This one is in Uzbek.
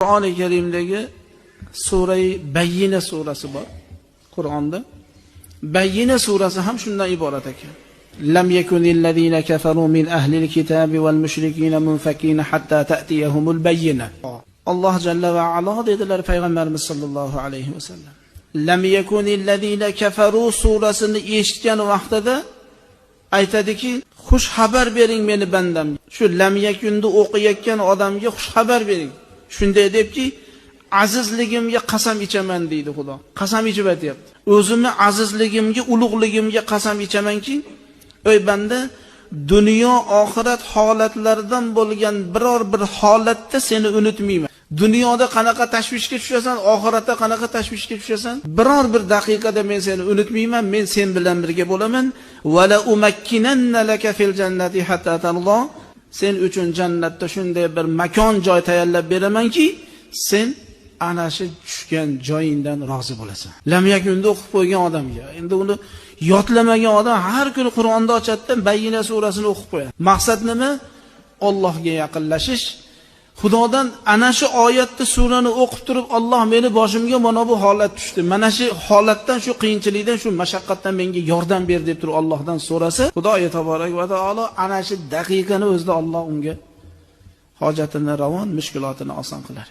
Qur'oni Karimdagi Sura-i Bayyina surasi bor. Qur'onda Bayyina surasi ham shundan iborat ekan. Lam yakunil ladina kafaru min ahlil kitabi wal mushrikina munfakina hatta ta'tiyahumul bayyina. Alloh jalla va ala dedilar payg'ambarimiz sollallohu alayhi vasallam. Lam yakunil ladina kafaru surasini eshitgan vaqtida aytadiki, xush xabar bering meni bandam. Shu lam yakunda o'qiyotgan odamga xush xabar bering. Shunday debki, azizligimga qasam ichaman deydi Xudo. Qasam ichib aytayapti. O'zimni azizligimga, ulug'ligimga qasam ichamanki, ey banda, dunyo oxirat holatlaridan bo'lgan biror bir holatda seni unutmayman. Dunyoda qanaqa tashvishga tushasan, oxiratda qanaqa tashvishga tushasan, biror bir daqiqada men seni unutmayman, men sen bilan birga bo'laman. Wala umakkinanna laka fil jannati hatta tarda. Sen uchun jannatda shunday bir makon joy tayyorlab beramanki, sen ana shu tushgan joyingdan rozi bo'lasan. Lam yakunda o'qib qo'ygan odamga, endi uni yodlamagan odam har kuni Qur'onda ochadi, Bayyina surasini o'qib qo'yadi. Maqsad nima? Allohga yaqinlashish. Xudodan ana shu oyatni surani o'qib turib, Alloh meni boshimga mana bu holat tushdi. Mana shu holatdan, shu qiyinchilikdan, shu mashaqqatdan menga yordam ber deb turib Allohdan so'rasa, Xudo taborak va taolo ana shu daqiqani o'zida Alloh unga hojatini ravon, mushkulotini oson qilar.